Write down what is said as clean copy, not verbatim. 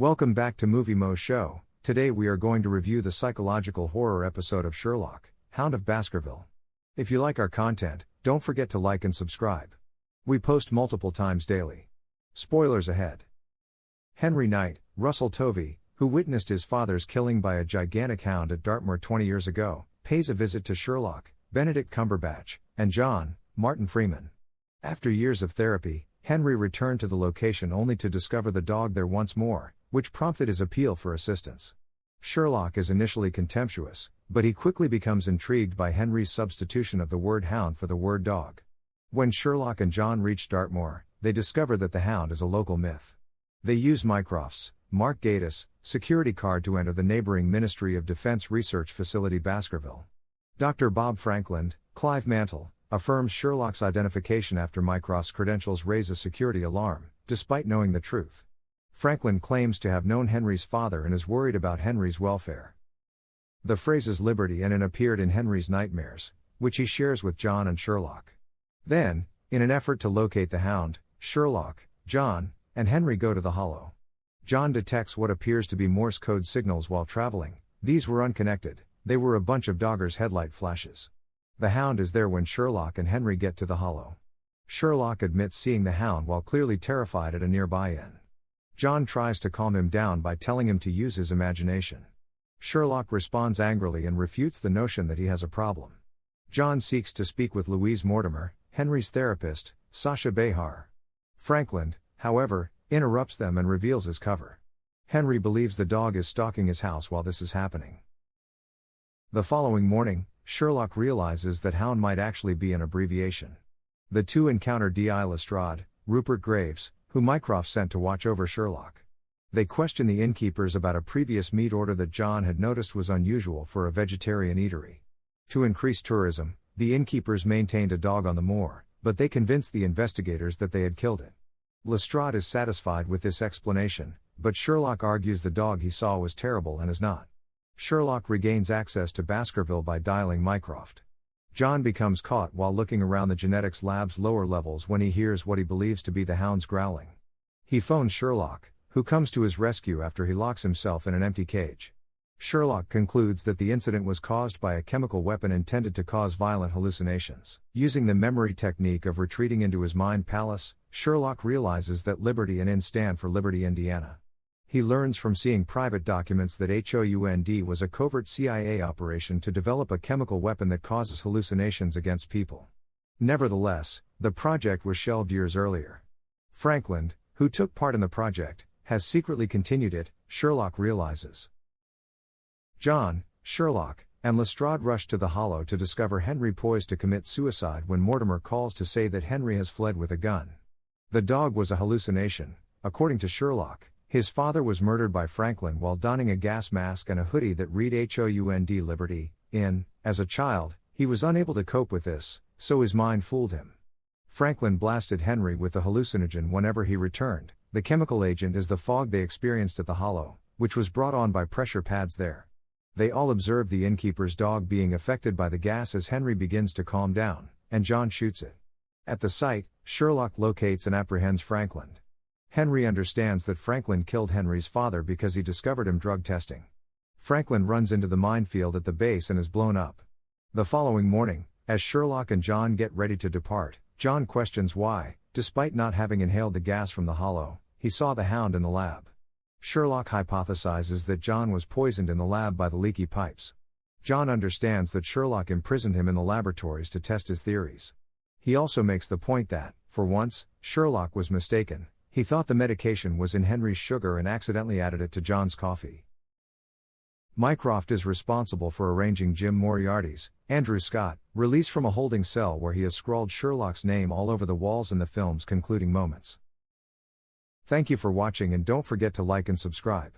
Welcome back to Movie Moshow. Today we are going to review the psychological horror episode of Sherlock, Hound of Baskerville. If you like our content, don't forget to like and subscribe. We post multiple times daily. Spoilers ahead. Henry Knight, Russell Tovey, who witnessed his father's killing by a gigantic hound at Dartmoor 20 years ago, pays a visit to Sherlock, Benedict Cumberbatch, and John, Martin Freeman. After years of therapy, Henry returned to the location only to discover the dog there once more, which prompted his appeal for assistance. Sherlock is initially contemptuous, but he quickly becomes intrigued by Henry's substitution of the word hound for the word dog. When Sherlock and John reach Dartmoor, they discover that the hound is a local myth. They use Mycroft's, Mark Gatiss, security card to enter the neighboring Ministry of Defense research facility Baskerville. Dr. Bob Frankland, Clive Mantle, affirms Sherlock's identification after Mycroft's credentials raise a security alarm, despite knowing the truth. Frankland claims to have known Henry's father and is worried about Henry's welfare. The phrases liberty and in appeared in Henry's nightmares, which he shares with John and Sherlock. Then, in an effort to locate the hound, Sherlock, John, and Henry go to the Hollow. John detects what appears to be Morse code signals while traveling. These were unconnected, they were a bunch of Dogger's headlight flashes. The hound is there when Sherlock and Henry get to the Hollow. Sherlock admits seeing the hound while clearly terrified at a nearby inn. John tries to calm him down by telling him to use his imagination. Sherlock responds angrily and refutes the notion that he has a problem. John seeks to speak with Louise Mortimer, Henry's therapist, Sacha Behar. Frankland, however, interrupts them and reveals his cover. Henry believes the dog is stalking his house while this is happening. The following morning, Sherlock realizes that hound might actually be an abbreviation. The two encounter D.I. Lestrade, Rupert Graves, who Mycroft sent to watch over Sherlock. They question the innkeepers about a previous meat order that John had noticed was unusual for a vegetarian eatery. To increase tourism, the innkeepers maintained a dog on the moor, but they convinced the investigators that they had killed it. Lestrade is satisfied with this explanation, but Sherlock argues the dog he saw was terrible and is not. Sherlock regains access to Baskerville by dialing Mycroft. John becomes caught while looking around the genetics lab's lower levels when he hears what he believes to be the hound's growling. He phones Sherlock, who comes to his rescue after he locks himself in an empty cage. Sherlock concludes that the incident was caused by a chemical weapon intended to cause violent hallucinations. Using the memory technique of retreating into his mind palace, Sherlock realizes that Liberty and Inn stand for Liberty, Indiana. He learns from seeing private documents that HOUND was a covert CIA operation to develop a chemical weapon that causes hallucinations against people. Nevertheless, the project was shelved years earlier. Frankland, who took part in the project, has secretly continued it, Sherlock realizes. John, Sherlock, and Lestrade rush to the Hollow to discover Henry poised to commit suicide when Mortimer calls to say that Henry has fled with a gun. The dog was a hallucination, according to Sherlock. His father was murdered by Frankland while donning a gas mask and a hoodie that read HOUND Liberty, Inn. As a child, he was unable to cope with this, so his mind fooled him. Frankland blasted Henry with the hallucinogen whenever he returned. The chemical agent is the fog they experienced at the Hollow, which was brought on by pressure pads there. They all observe the innkeeper's dog being affected by the gas as Henry begins to calm down, and John shoots it. At the site, Sherlock locates and apprehends Frankland. Henry understands that Frankland killed Henry's father because he discovered him drug testing. Frankland runs into the minefield at the base and is blown up. The following morning, as Sherlock and John get ready to depart, John questions why, despite not having inhaled the gas from the Hollow, he saw the hound in the lab. Sherlock hypothesizes that John was poisoned in the lab by the leaky pipes. John understands that Sherlock imprisoned him in the laboratories to test his theories. He also makes the point that, for once, Sherlock was mistaken. He thought the medication was in Henry's sugar and accidentally added it to John's coffee. Mycroft is responsible for arranging Jim Moriarty's, Andrew Scott, release from a holding cell where he has scrawled Sherlock's name all over the walls in the film's concluding moments. Thank you for watching and don't forget to like and subscribe.